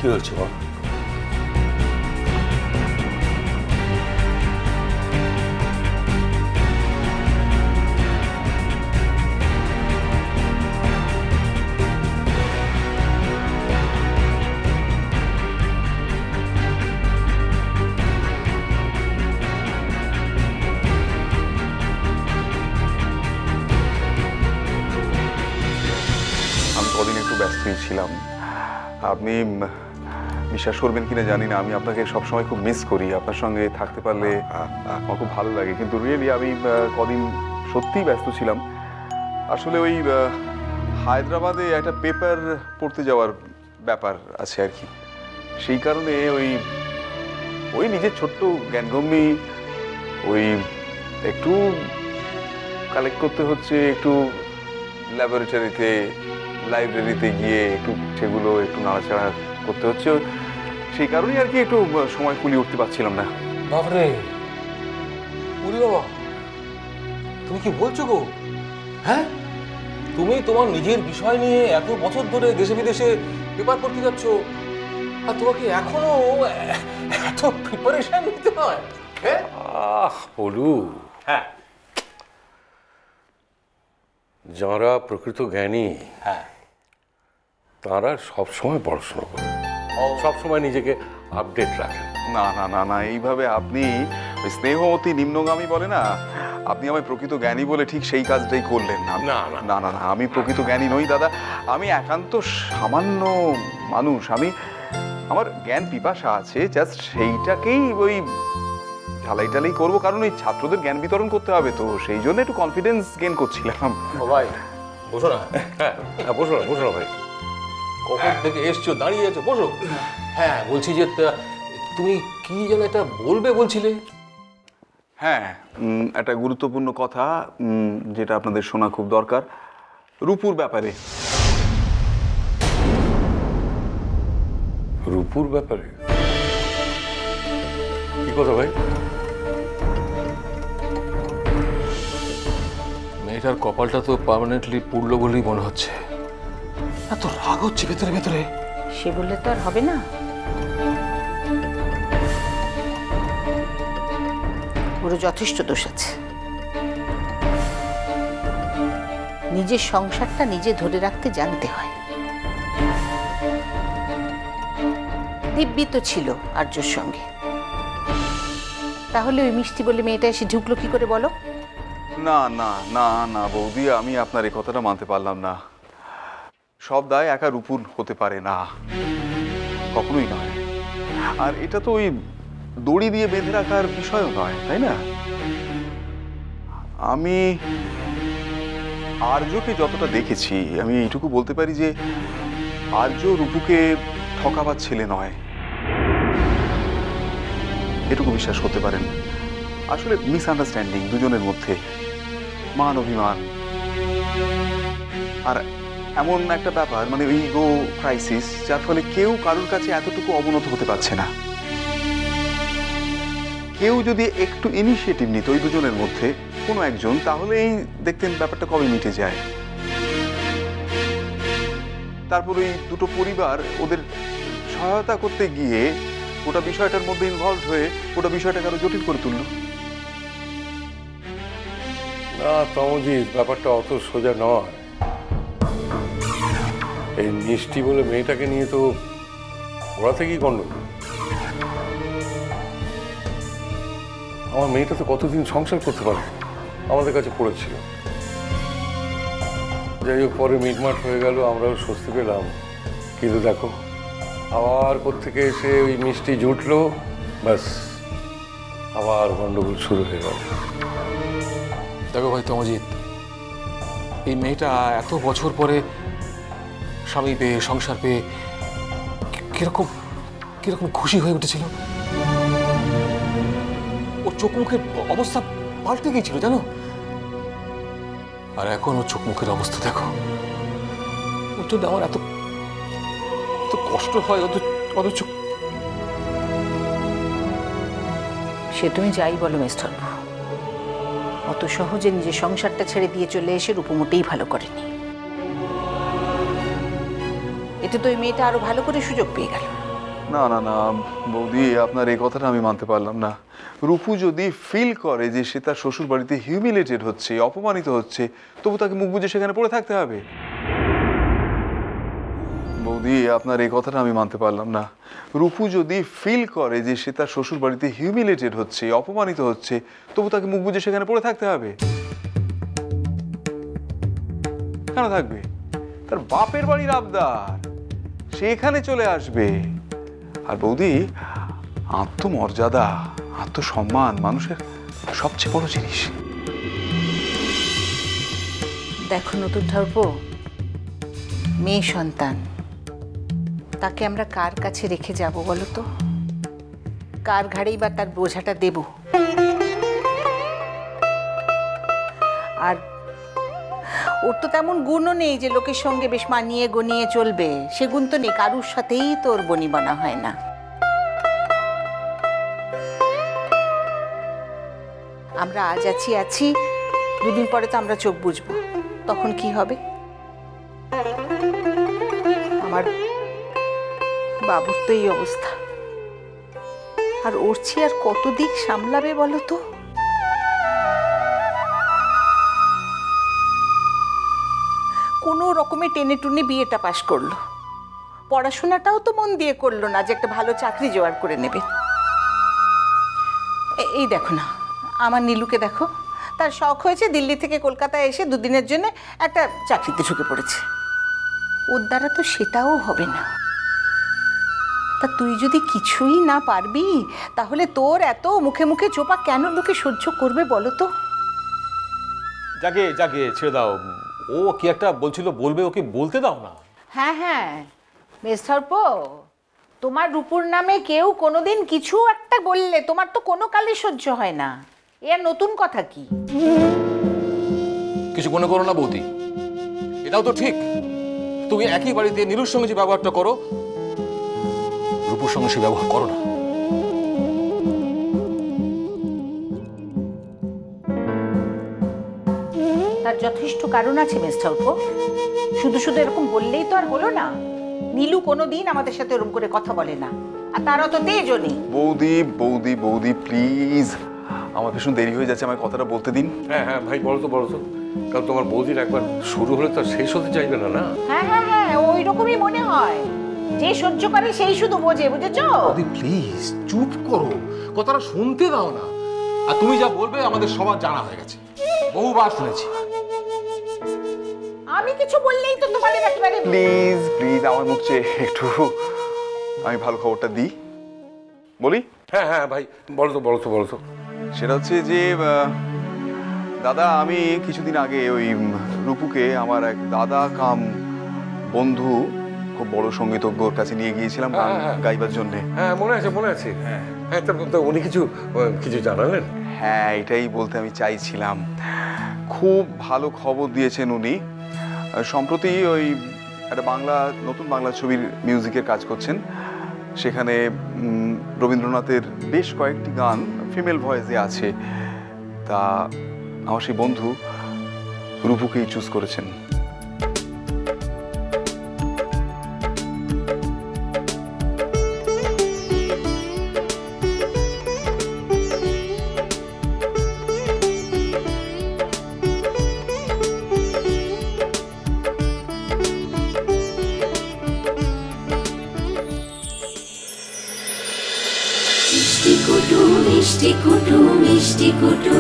কি হয়েছে বল? কদিন একটু ব্যস্তই ছিলাম। আপনি বিশ্বাস করবেন কিনা জানি না, আমি আপনাকে সবসময় খুব মিস করি। আপনার সঙ্গে থাকতে পারলে আমার খুব ভালো লাগে, কিন্তু রিয়েলি আমি কদিন সত্যিই ব্যস্ত ছিলাম। আসলে ওই হায়দ্রাবাদে একটা পেপার পড়তে যাওয়ার ব্যাপার আছে আর কি, সেই কারণে ওই নিজের ছোট্ট জ্ঞানগম্যি ওই একটু কালেক্ট করতে হচ্ছে, একটু ল্যাবরেটরিতে লাইব্রেরিতে গিয়ে একটু সেগুলো একটু নাড়াচাড়া করতে হচ্ছে, সেই কারণেই আর কি একটু সময় কুলিয়ে উঠতে পারছিলাম না। বাপরে, ওরে বাবা, তুমি কি বলছো গো? হ্যাঁ, তুমি তোমার নিজের বিষয় নিয়ে এত বছর ধরে দেশে বিদেশে পেপার পড়তে যাচ্ছ, আর তোমাকে এখনো এত প্রিপারেশন নিতে হয়? বলু, হ্যাঁ, যারা প্রকৃত জ্ঞানী হ্যাঁ, তারা সবসময় পড়াশোনা করে, সবসময় নিজেকে আপডেট রাখেন। না না না না, এইভাবে আপনি ওই স্নেহমতী নিম্নগামী বলে না, আপনি আমায় প্রকৃত জ্ঞানী বলে ঠিক সেই কাজটাই করলেন না। না না না না না, আমি প্রকৃত জ্ঞানী নই দাদা, আমি একান্ত সামান্য মানুষ। আমার জ্ঞান পিপাসা আছে, জাস্ট সেইটাকেই ওই ঢালাই টালাই করবো, কারণ ওই ছাত্রদের জ্ঞান বিতরণ করতে হবে, তো সেই জন্য একটু কনফিডেন্স গেইন করছিলাম। ও ভাই বসো না। হ্যাঁ, বসো না, বসো না ভাই। কখন থেকে এসছো, দাঁড়িয়ে আছো, বসো। হ্যাঁ, বলছি যে তুমি কি যেন এটা বলবে বলছিলে? হ্যাঁ, একটা গুরুত্বপূর্ণ কথা যেটা আপনাদের শোনা খুব দরকার, রূপুর ব্যাপারে। রূপুর ব্যাপারে কি কথা ভাই? মেয়েটার কপালটা তো পার্মানেন্টলি পুড়লো বলেই মনে হচ্ছে। এত রাগ হচ্ছে ভেতরে ভেতরে। সে বললে তো আর হবে না। ওর যথেষ্ট দোষ আছে। নিজের সংসারটা নিজে ধরে রাখতে জানতে হয়। দিব্যি তো ছিল আর্যর সঙ্গে, তাহলে ওই মিষ্টি বলে মেয়েটা এসে ঢুকলো কি করে বলো? না না না না বৌদি, আমি আপনার এই কথাটা মানতে পারলাম না। সব দায় একা রূপুর হতে পারে না, কখনোই নয়। আর এটা তো ওই দড়ি দিয়ে বেঁধে রাখার বিষয়ও নয়, তাই না? আমি আর্যকে যতটা দেখেছি, আমি এইটুকু বলতে পারি যে আর্য রূপুকে ঠকাবার ছেলে নয়, এটুকু বিশ্বাস করতে পারেন। আসলে মিসআন্ডারস্ট্যান্ডিং দুজনের মধ্যে, মান অভিমান, আর এমন একটা ব্যাপার মানে ইগো ক্রাইসিস, যার ফলে কেউ কারোর কাছে এতটুকু অবনত হতে পারছে না। কেউ যদি একটু ইনিশিয়েটিভ নিত ওই দুজনের মধ্যে কোনো একজন, তাহলেই দেখতেন ব্যাপারটা কবে মিটে যায়। তারপর ওই দুটো পরিবার ওদের সহায়তা করতে গিয়ে গোটা বিষয়টার মধ্যে ইনভলভ হয়ে গোটা বিষয়টাকে আরো জটিল করে তুলল। না তমজিৎ, ব্যাপারটা অত সোজা নয়। এই মিষ্টি বলে মেয়েটাকে নিয়ে তো ওরা থেকেই গন্ডগোল। আমার মেয়েটা তো কতদিন সংসার করতে পারে, আমাদের কাছে পড়েছিল। যাই হোক, পরে মিটমাট হয়ে গেল, আমরাও স্বস্তি পেলাম। কিন্তু দেখো, আবার কোত্থেকে এসে ওই মিষ্টি জুটলো, ব্যাস আবার গন্ডগোল শুরু হয়ে গেল। দেখো ভাই তমজিৎ, এই মেয়েটা এত বছর পরে স্বামী পেয়ে, সংসার পেয়ে কিরকম কিরকম খুশি হয়ে উঠেছিল। ওর চোখ মুখের অবস্থা পাল্টে গিয়েছিল জানো। আর এখন ওর চোখ মুখের অবস্থা দেখো। ওর জন্য আমার এত কষ্ট হয়। অথচ সে তুমি যাই বলো মিস্টার, অত সহজে নিজের সংসারটা ছেড়ে দিয়ে চলে এসে রূপু মোটেই ভালো করেনি। এতে তো ওই মেয়েটা আরো ভালো করে সুযোগ পেয়ে গেল। না না না বৌদি, আপনার এই কথাটা আমি মানতে পারলাম না। রূপু যদি ফিল করে যে সে তার শ্বশুর বাড়িতে হিউমিলেটেড হচ্ছে, অপমানিত হচ্ছে, তবু তাকে মুখ বুজে সেখানে পড়ে থাকতে হবে? বৌদি, আপনার এই কথাটা আমি মানতে পারলাম না। রূপু যদি ফিল করে যে সে তার শ্বশুর বাড়িতে হিউমিলেটেড হচ্ছে, অপমানিত হচ্ছে, তবু তাকে মুখ বুজে সেখানে পড়ে থাকতে হবে? কেন থাকবে? তার বাপের বাড়ির আবদার, সে এখানে চলে আসবে। আর বৌদি, আত্মমর্যাদা, আত্মসম্মান মানুষের সবচেয়ে বড় জিনিস। দেখো নতুন ঠাকুরপো, মেয়ে সন্তান, তাকে আমরা কার কাছে রেখে যাব বলো তো? কার ঘাড়েই বা তার বোঝাটা দেব? আর ওর তো তেমন গুণও নেই যে লোকের সঙ্গে বেশ মানিয়ে গনিয়ে চলবে, সে গুণ তো নেই, কারুর সাথেই তো ওর বনিবনা হয় না। আমরা আজ আছি, দুদিন পরে তো আমরা চোখ বুঝবো, তখন কি হবে? আমার বাবুর তো এই অবস্থা, আর ওর চেয়ে আর কত দিক সামলাবে বলো তো? কোনো রকমে টেনে টুনে বিয়েটা পাশ করলো, পড়াশোনাটাও তো মন দিয়ে করলো না যে একটা ভালো চাকরি জোগাড় করে নেবে। এই দেখো না, আমার নীলুকে দেখো, তার শখ হয়েছে দিল্লি থেকে কলকাতায় এসে দুদিনের জন্য একটা চাকরিতে ঢুকে পড়েছে। ওর দ্বারা তো সেটাও হবে না। তা তুই যদি কিছুই না পারবি, তাহলে তোর এত মুখে মুখে চোপা কেন লোকে সহ্য করবে বলো তো? যাকে যাকে ছেড়ে দাও, ও কি একটা বলছিল বলবে, ওকে বলতে দাও না। হ্যাঁ হ্যাঁ মেসঠাকুরপো, তোমার রূপুর নামে কেউ কোনোদিন কিছু একটা বললে তোমার তো কোনো কালে সহ্য হয় না। এর নতুন কথা কি? কিছু মনে করো না বৌদি, এটাও তো ঠিক। তুমি একই বাড়িতে নীলুর সঙ্গে যে ব্যবহারটা করো, রূপুর সঙ্গে সে ব্যবহার করো না। তার যথেষ্ট কারণ আছে মেসঠাকুরপো, শুধু শুধু এরকম বললেই তো আর হলো না। নীলু কোনোদিন আমাদের সাথে এরকম করে কথা বলে না, আর তারও তো তেজও নেই। বৌদি বৌদি বৌদি প্লিজ, আমার ভীষণ দেরি হয়ে যাচ্ছে, আমার কথাটা বলতে দিন। হ্যাঁ হ্যাঁ ভাই, বলো তো বলো তো, কারণ তোমার বৌদির একবার শুরু হলে তো শেষ হতে চাইবে না। না হ্যাঁ হ্যাঁ হ্যাঁ, ওই রকমই মনে হয়, যে সহ্য করে সেই শুধু বোঝে, বুঝেছো? বৌদি প্লিজ চুপ করো, কথাটা শুনতে দাও না। আর তুমি যা বলবে আমাদের সবার জানা হয়ে গেছে, বহুবার শুনেছি। আমি কিছু বললেই তো তোমাদের একেবারে। প্লিজ প্লিজ, আমার মুখ চেয়ে একটু আমি ভালো খবরটা দিই, বলি। হ্যাঁ হ্যাঁ ভাই, বলো তো বলো তো বলো তো। সেটা হচ্ছে যে দাদা, আমি কিছুদিন আগে ওই রূপুকে আমার এক দাদা কাম বন্ধু, খুব বড় সঙ্গীতজ্ঞর কাছে নিয়ে গিয়েছিলাম গান গাইবার জন্যে। হ্যাঁ মনে আছে মনে আছে। হ্যাঁ তা উনি কিছু কিছু জানালেন? হ্যাঁ, এটাই বলতে আমি চাইছিলাম। খুব ভালো খবর দিয়েছেন উনি। সম্প্রতি ওই একটা নতুন বাংলা ছবির মিউজিকের কাজ করছেন, সেখানে রবীন্দ্রনাথের বেশ কয়েকটি গান ফিমেল ভয়েসে আছে। তা আমার সেই বন্ধু রূপুকেই চুজ করেছেন। মিষ্টি কুটু মিষ্টি কুটু মিষ্টি কুটু।